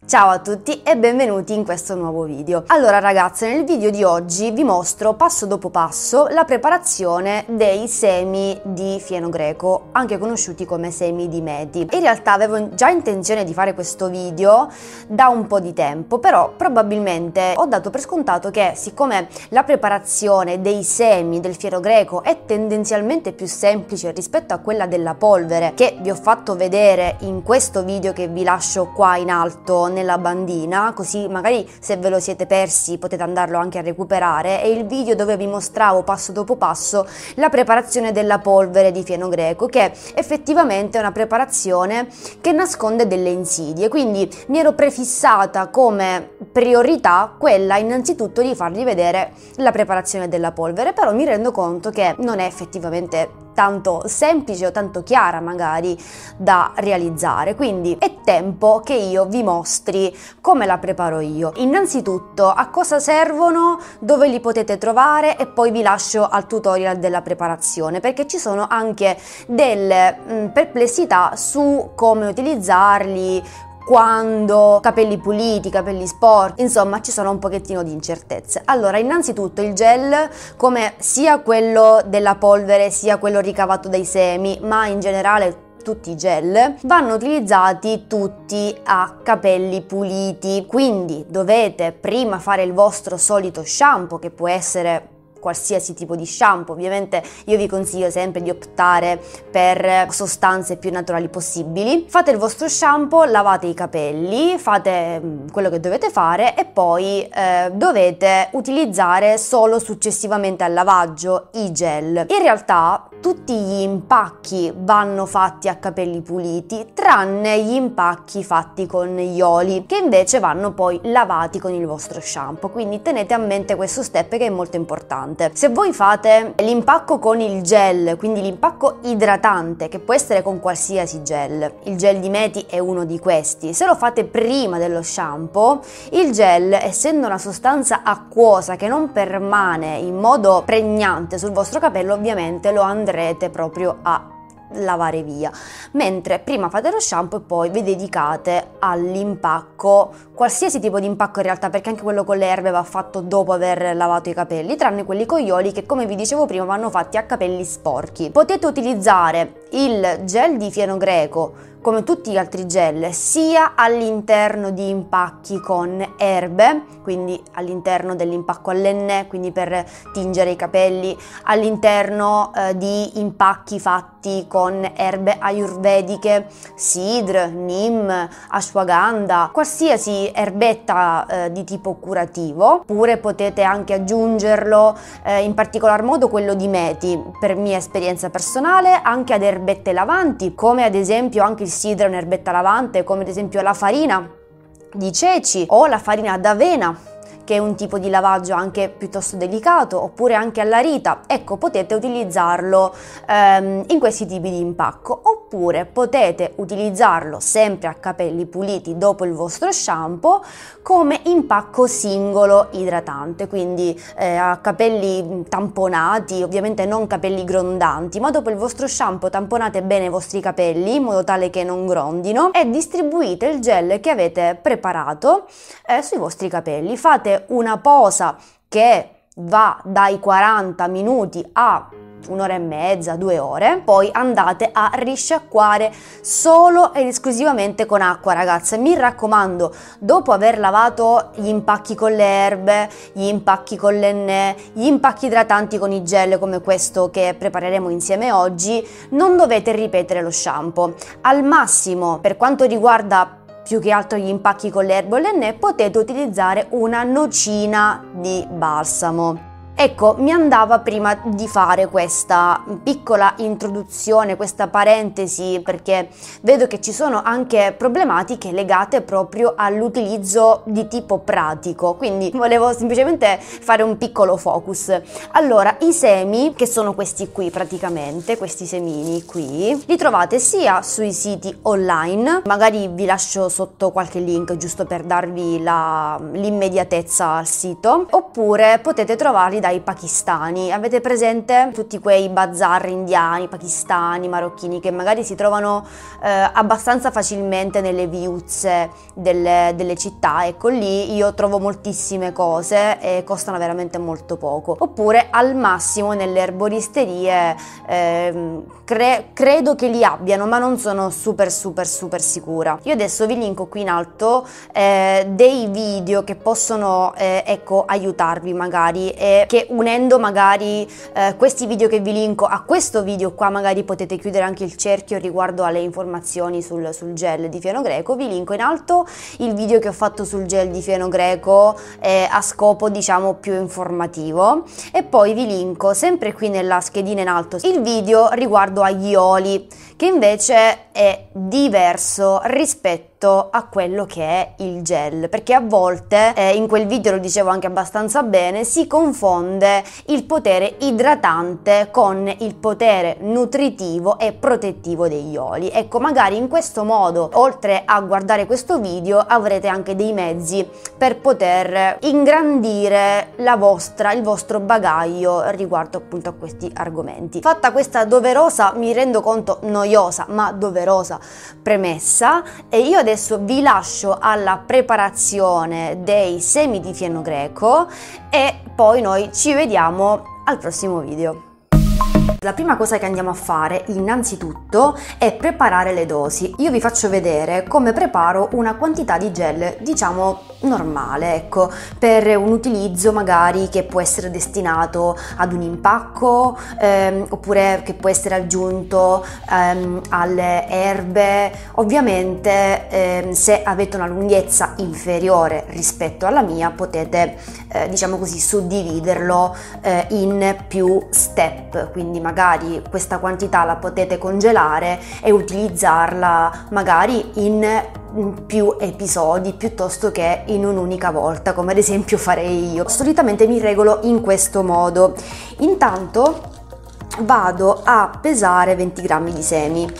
Ciao a tutti e benvenuti in questo nuovo video. Allora ragazze, nel video di oggi vi mostro passo dopo passo la preparazione dei semi di fieno greco, anche conosciuti come semi di meti. In realtà avevo già intenzione di fare questo video da un po' di tempo, però probabilmente ho dato per scontato che, siccome la preparazione dei semi del fieno greco è tendenzialmente più semplice rispetto a quella della polvere, che vi ho fatto vedere in questo video che vi lascio qua in alto nella bandina, così magari se ve lo siete persi potete andarlo anche a recuperare, è il video dove vi mostravo passo dopo passo la preparazione della polvere di fieno greco, che effettivamente è una preparazione che nasconde delle insidie, quindi mi ero prefissata come priorità quella innanzitutto di farvi vedere la preparazione della polvere, però mi rendo conto che non è effettivamente tanto semplice o tanto chiara magari da realizzare, quindi è tempo che io vi mostri come la preparo io. Innanzitutto a cosa servono, dove li potete trovare e poi vi lascio al tutorial della preparazione, perché ci sono anche delle perplessità su come utilizzarli, quando, capelli puliti, capelli sporchi, insomma ci sono un pochettino di incertezze. Allora, innanzitutto il gel, come sia quello della polvere sia quello ricavato dai semi, ma in generale tutti i gel, vanno utilizzati tutti a capelli puliti, quindi dovete prima fare il vostro solito shampoo, che può essere qualsiasi tipo di shampoo. Ovviamente io vi consiglio sempre di optare per sostanze più naturali possibili. Fate il vostro shampoo, lavate i capelli, fate quello che dovete fare e poi dovete utilizzare solo successivamente al lavaggio i gel. In realtà tutti gli impacchi vanno fatti a capelli puliti, tranne gli impacchi fatti con gli oli, che invece vanno poi lavati con il vostro shampoo, quindi tenete a mente questo step che è molto importante. Se voi fate l'impacco con il gel, quindi l'impacco idratante, che può essere con qualsiasi gel, il gel di meti è uno di questi, se lo fate prima dello shampoo, il gel, essendo una sostanza acquosa che non permane in modo pregnante sul vostro capello, ovviamente lo andrete proprio a lavare via, mentre prima fate lo shampoo e poi vi dedicate all'impacco, qualsiasi tipo di impacco in realtà, perché anche quello con le erbe va fatto dopo aver lavato i capelli, tranne quelli con gli oli che, come vi dicevo prima, vanno fatti a capelli sporchi. Potete utilizzare il gel di fieno greco come tutti gli altri gel sia all'interno di impacchi con erbe, quindi all'interno dell'impacco all'enne, quindi per tingere i capelli, all'interno di impacchi fatti con erbe ayurvediche, sidr, neem, ashwagandha, qualsiasi erbetta di tipo curativo. Oppure potete anche aggiungerlo, in particolar modo quello di meti, per mia esperienza personale, anche ad erbette lavanti, come ad esempio anche il sidra è un'erbetta lavante, come ad esempio la farina di ceci o la farina d'avena, che è un tipo di lavaggio anche piuttosto delicato, oppure anche alla rita. Ecco, potete utilizzarlo in questi tipi di impacco, oppure potete utilizzarlo sempre a capelli puliti dopo il vostro shampoo come impacco singolo idratante, quindi a capelli tamponati, ovviamente non capelli grondanti, ma dopo il vostro shampoo tamponate bene i vostri capelli in modo tale che non grondino e distribuite il gel che avete preparato sui vostri capelli. Fate una posa che va dai 40 minuti a un'ora e mezza, 2 ore, poi andate a risciacquare solo ed esclusivamente con acqua, ragazze. Mi raccomando, dopo aver lavato gli impacchi con le erbe, gli impacchi con l'enne, gli impacchi idratanti con i gel come questo che prepareremo insieme oggi, non dovete ripetere lo shampoo. Al massimo, per quanto riguarda più che altro gli impacchi con le erbe o l'enne, potete utilizzare una nocina di balsamo. Ecco, mi andava prima di fare questa piccola introduzione, questa parentesi, perché vedo che ci sono anche problematiche legate proprio all'utilizzo di tipo pratico, quindi volevo semplicemente fare un piccolo focus. Allora, i semi, che sono questi qui praticamente, questi semini qui, li trovate sia sui siti online, magari vi lascio sotto qualche link giusto per darvi l'immediatezza al sito, oppure potete trovarli dai pakistani. Avete presente tutti quei bazar indiani, pakistani, marocchini che magari si trovano abbastanza facilmente nelle viuzze delle città? Ecco, lì io trovo moltissime cose e costano veramente molto poco. Oppure al massimo nelle erboristerie, credo che li abbiano, ma non sono super sicura. Io adesso vi linko qui in alto dei video che possono ecco, aiutarvi magari, e che unendo magari questi video che vi linko a questo video qua, magari potete chiudere anche il cerchio riguardo alle informazioni sul gel di fieno greco. Vi linko in alto il video che ho fatto sul gel di fieno greco a scopo diciamo più informativo, e poi vi linko sempre qui nella schedina in alto il video riguardo agli oli, che invece è diverso rispetto a quello che è il gel, perché a volte in quel video lo dicevo anche abbastanza bene, si confonde il potere idratante con il potere nutritivo e protettivo degli oli. Ecco, magari in questo modo, oltre a guardare questo video, avrete anche dei mezzi per poter ingrandire il vostro bagaglio riguardo appunto a questi argomenti. Fatta questa doverosa, mi rendo conto noiosa ma doverosa premessa, e io adesso vi lascio alla preparazione dei semi di fieno greco e poi noi ci vediamo al prossimo video. La prima cosa che andiamo a fare innanzitutto è preparare le dosi. Io vi faccio vedere come preparo una quantità di gel diciamo normale, ecco, per un utilizzo magari che può essere destinato ad un impacco, oppure che può essere aggiunto alle erbe. Ovviamente se avete una lunghezza inferiore rispetto alla mia potete diciamo così suddividerlo in più step, quindi magari questa quantità la potete congelare e utilizzarla magari in più episodi piuttosto che in un'unica volta, come ad esempio farei io. Solitamente mi regolo in questo modo. Intanto vado a pesare 20 grammi di semi.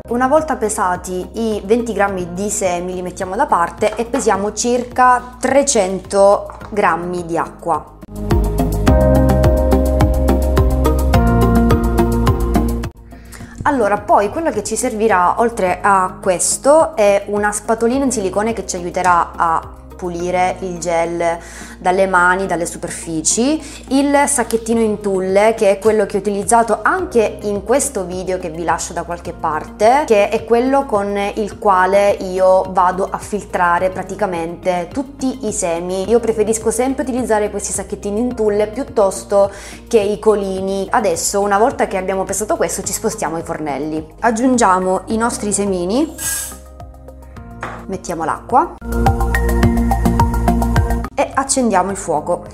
Una volta pesati i 20 grammi di semi li mettiamo da parte e pesiamo circa 300 grammi di acqua. Allora, poi quello che ci servirà oltre a questo è una spatolina in silicone che ci aiuterà a pulire il gel dalle mani, dalle superfici, il sacchettino in tulle che è quello che ho utilizzato anche in questo video che vi lascio da qualche parte, che è quello con il quale io vado a filtrare praticamente tutti i semi. Io preferisco sempre utilizzare questi sacchettini in tulle piuttosto che i colini. Adesso, una volta che abbiamo pesato questo, ci spostiamo ai fornelli. Aggiungiamo i nostri semini, mettiamo l'acqua e accendiamo il fuoco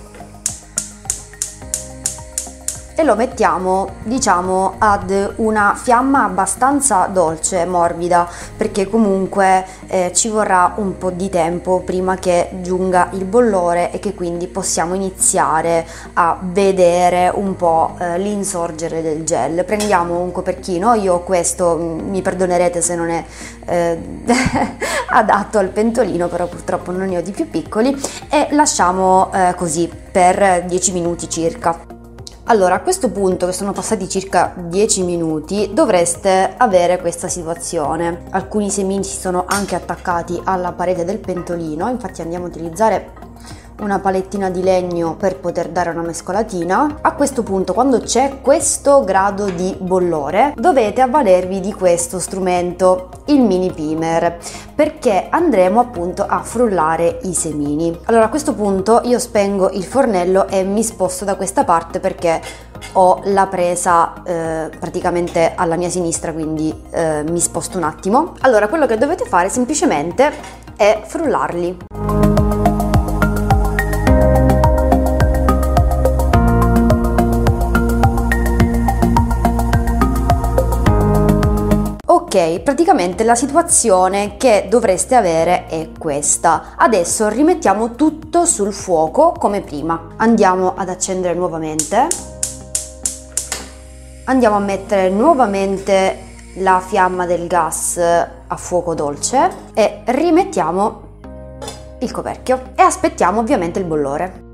e lo mettiamo diciamo ad una fiamma abbastanza dolce, morbida, perché comunque ci vorrà un po' di tempo prima che giunga il bollore e che quindi possiamo iniziare a vedere un po' l'insorgere del gel. Prendiamo un coperchino, io ho questo, mi perdonerete se non è adatto al pentolino, però purtroppo non ne ho di più piccoli, e lasciamo così per 10 minuti circa. Allora, a questo punto, che sono passati circa 10 minuti, dovreste avere questa situazione. Alcuni semini si sono anche attaccati alla parete del pentolino, infatti andiamo a utilizzare una palettina di legno per poter dare una mescolatina. A questo punto, quando c'è questo grado di bollore, dovete avvalervi di questo strumento, il mini pimer, perché andremo appunto a frullare i semini. Allora, a questo punto io spengo il fornello e mi sposto da questa parte perché ho la presa praticamente alla mia sinistra, quindi mi sposto un attimo. Allora, quello che dovete fare semplicemente è frullarli. Ok, praticamente la situazione che dovreste avere è questa. Adesso rimettiamo tutto sul fuoco come prima. Andiamo ad accendere nuovamente. Andiamo a mettere nuovamente la fiamma del gas a fuoco dolce e rimettiamo il coperchio e aspettiamo ovviamente il bollore.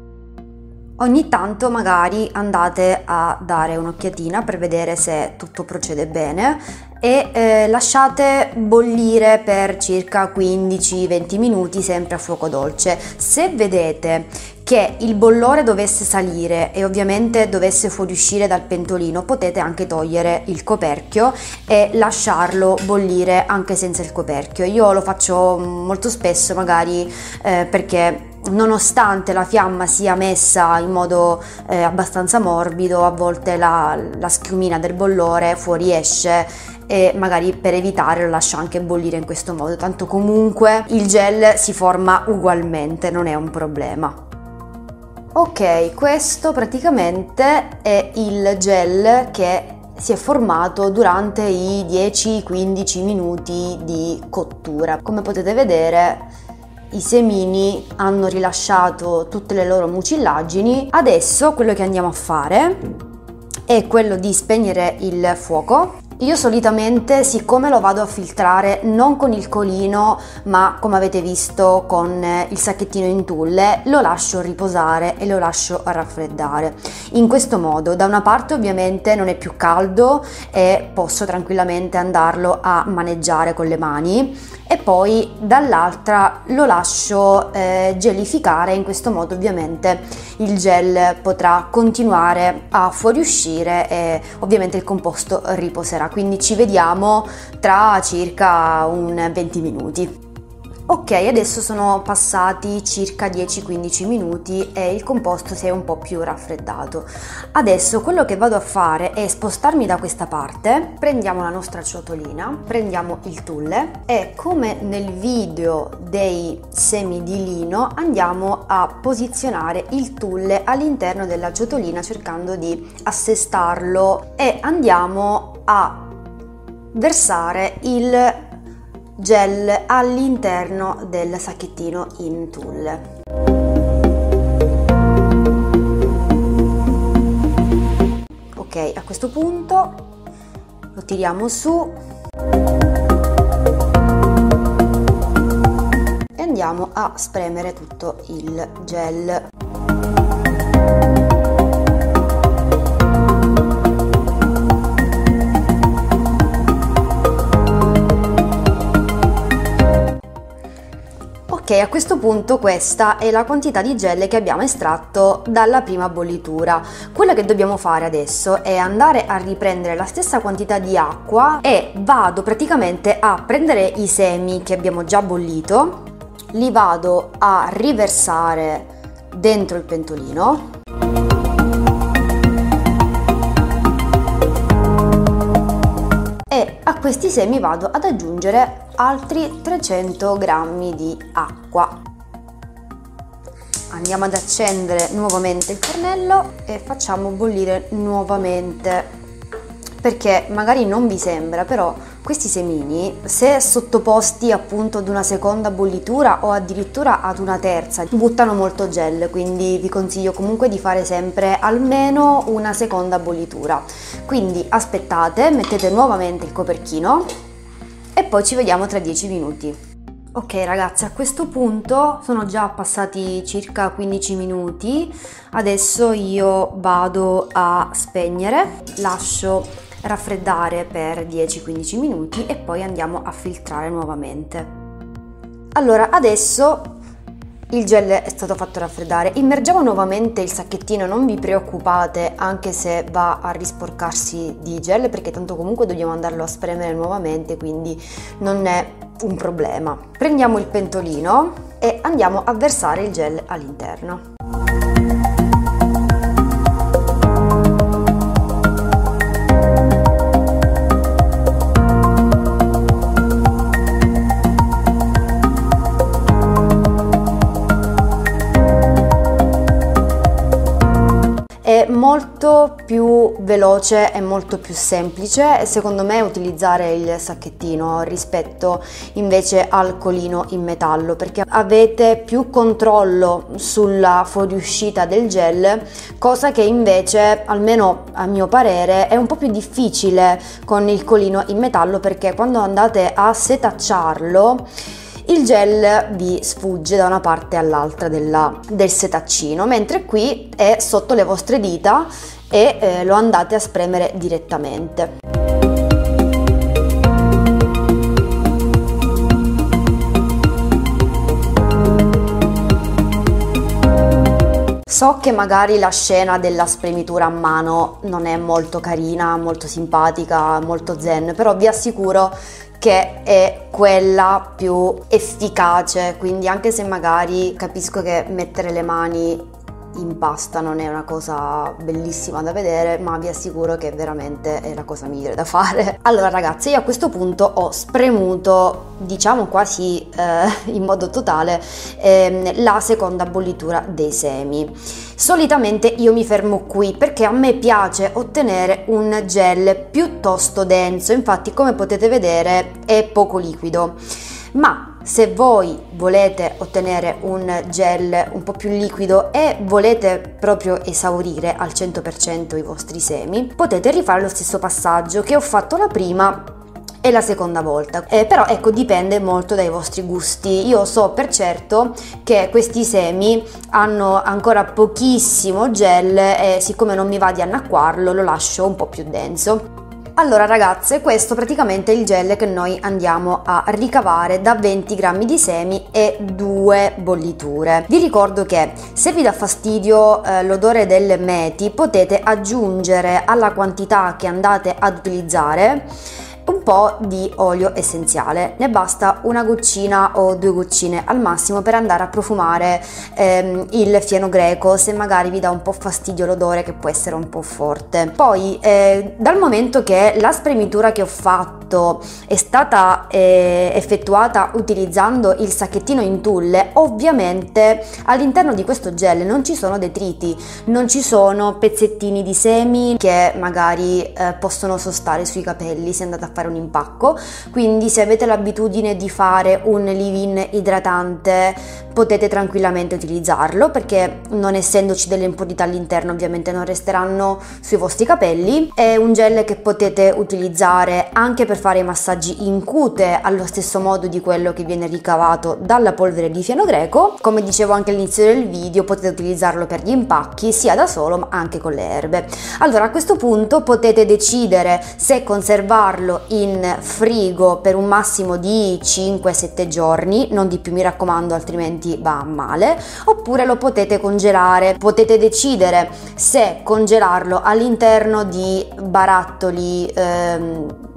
Ogni tanto magari andate a dare un'occhiatina per vedere se tutto procede bene e lasciate bollire per circa 15-20 minuti sempre a fuoco dolce. Se vedete che il bollore dovesse salire e ovviamente dovesse fuoriuscire dal pentolino, potete anche togliere il coperchio e lasciarlo bollire anche senza il coperchio. Io lo faccio molto spesso magari perché nonostante la fiamma sia messa in modo abbastanza morbido, a volte la schiumina del bollore fuoriesce e magari per evitare lo lascio anche bollire in questo modo, tanto comunque il gel si forma ugualmente, non è un problema. Ok, questo praticamente è il gel che si è formato durante i 10-15 minuti di cottura. Come potete vedere, i semini hanno rilasciato tutte le loro mucillagini. Adesso quello che andiamo a fare è quello di spegnere il fuoco. Io solitamente, siccome lo vado a filtrare non con il colino ma come avete visto con il sacchettino in tulle, lo lascio riposare e lo lascio raffreddare. In questo modo da una parte ovviamente non è più caldo e posso tranquillamente andarlo a maneggiare con le mani, e poi dall'altra lo lascio gelificare. In questo modo ovviamente il gel potrà continuare a fuoriuscire e ovviamente il composto riposerà. Quindi ci vediamo tra circa un 20 minuti. Ok, adesso sono passati circa 10-15 minuti e il composto si è un po' più raffreddato. Adesso quello che vado a fare è spostarmi da questa parte, prendiamo la nostra ciotolina, prendiamo il tulle e, come nel video dei semi di lino, andiamo a posizionare il tulle all'interno della ciotolina cercando di assestarlo e andiamo a versare il gel all'interno del sacchettino in tulle. Ok, a questo punto lo tiriamo su e andiamo a spremere tutto il gel. Ok, a questo punto questa è la quantità di gel che abbiamo estratto dalla prima bollitura. Quello che dobbiamo fare adesso è andare a riprendere la stessa quantità di acqua e vado praticamente a prendere i semi che abbiamo già bollito, li vado a riversare dentro il pentolino e a questi semi vado ad aggiungere altri 300 grammi di acqua. Andiamo ad accendere nuovamente il fornello e facciamo bollire nuovamente, perché magari non vi sembra, però questi semini, se sottoposti appunto ad una seconda bollitura o addirittura ad una terza, buttano molto gel, quindi vi consiglio comunque di fare sempre almeno una seconda bollitura. Quindi aspettate, mettete nuovamente il coperchino e poi ci vediamo tra 10 minuti. Ok ragazzi, a questo punto sono già passati circa 15 minuti, adesso io vado a spegnere, lascio raffreddare per 10-15 minuti e poi andiamo a filtrare nuovamente. Allora, adesso il gel è stato fatto raffreddare, immergiamo nuovamente il sacchettino, non vi preoccupate anche se va a risporcarsi di gel, perché tanto comunque dobbiamo andarlo a spremere nuovamente, quindi non è un problema. Prendiamo il pentolino e andiamo a versare il gel all'interno. È molto più veloce e molto più semplice secondo me utilizzare il sacchettino rispetto invece al colino in metallo, perché avete più controllo sulla fuoriuscita del gel, cosa che invece, almeno a mio parere, è un po' più difficile con il colino in metallo, perché quando andate a setacciarlo il gel vi sfugge da una parte all'altra del setaccino, mentre qui è sotto le vostre dita e lo andate a spremere direttamente. So che magari la scena della spremitura a mano non è molto carina, molto simpatica, molto zen, però vi assicuro che è quella più efficace, quindi anche se magari capisco che mettere le mani in pasta non è una cosa bellissima da vedere, ma vi assicuro che veramente è la cosa migliore da fare. Allora ragazzi, io a questo punto ho spremuto, diciamo quasi in modo totale, la seconda bollitura dei semi. Solitamente io mi fermo qui perché a me piace ottenere un gel piuttosto denso, infatti come potete vedere è poco liquido, ma se voi volete ottenere un gel un po' più liquido e volete proprio esaurire al 100% i vostri semi, potete rifare lo stesso passaggio che ho fatto la prima e la seconda volta, però ecco, dipende molto dai vostri gusti. Io so per certo che questi semi hanno ancora pochissimo gel e siccome non mi va di annacquarlo lo lascio un po' più denso. Allora ragazze, questo praticamente è il gel che noi andiamo a ricavare da 20 grammi di semi e 2 bolliture. Vi ricordo che se vi dà fastidio l'odore del meti, potete aggiungere alla quantità che andate ad utilizzare un po' di olio essenziale, ne basta una goccina o 2 goccine al massimo per andare a profumare il fieno greco, se magari vi dà un po' fastidio l'odore che può essere un po' forte. Poi dal momento che la spremitura che ho fatto è stata effettuata utilizzando il sacchettino in tulle, ovviamente all'interno di questo gel non ci sono detriti, non ci sono pezzettini di semi che magari possono sostare sui capelli se andate a fare un impacco, quindi se avete l'abitudine di fare un leave-in idratante potete tranquillamente utilizzarlo, perché non essendoci delle impurità all'interno ovviamente non resteranno sui vostri capelli. È un gel che potete utilizzare anche per fare i massaggi in cute allo stesso modo di quello che viene ricavato dalla polvere di fieno greco. Come dicevo anche all'inizio del video, potete utilizzarlo per gli impacchi sia da solo ma anche con le erbe. Allora a questo punto potete decidere se conservarlo in frigo per un massimo di 5-7 giorni, non di più mi raccomando, altrimenti va a male, oppure lo potete congelare. Potete decidere se congelarlo all'interno di barattoli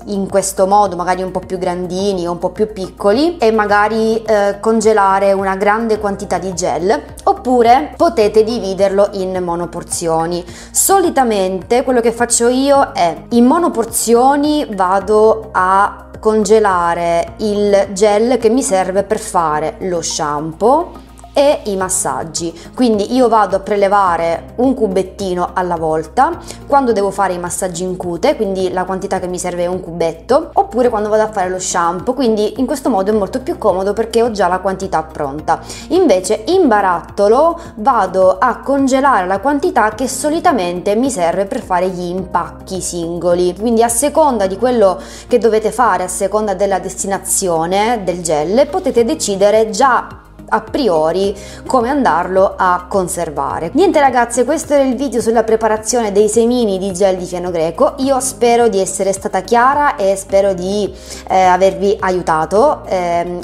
in questo modo, magari un po' più grandini o un po' più piccoli, e magari congelare una grande quantità di gel, oppure potete dividerlo in monoporzioni. Solitamente quello che faccio io è in monoporzioni vado a congelare il gel che mi serve per fare lo shampoo e i massaggi, quindi io vado a prelevare un cubettino alla volta quando devo fare i massaggi in cute, quindi la quantità che mi serve è un cubetto, oppure quando vado a fare lo shampoo, quindi in questo modo è molto più comodo perché ho già la quantità pronta. Invece in barattolo vado a congelare la quantità che solitamente mi serve per fare gli impacchi singoli, quindi a seconda di quello che dovete fare, a seconda della destinazione del gel, potete decidere già a priori come andarlo a conservare. Niente ragazze, questo era il video sulla preparazione dei semini di gel di fieno greco. Io spero di essere stata chiara e spero di avervi aiutato.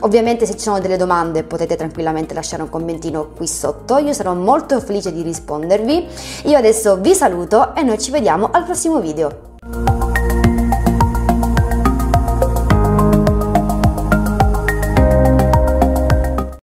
Ovviamente se ci sono delle domande potete tranquillamente lasciare un commentino qui sotto, io sarò molto felice di rispondervi. Io adesso vi saluto e noi ci vediamo al prossimo video.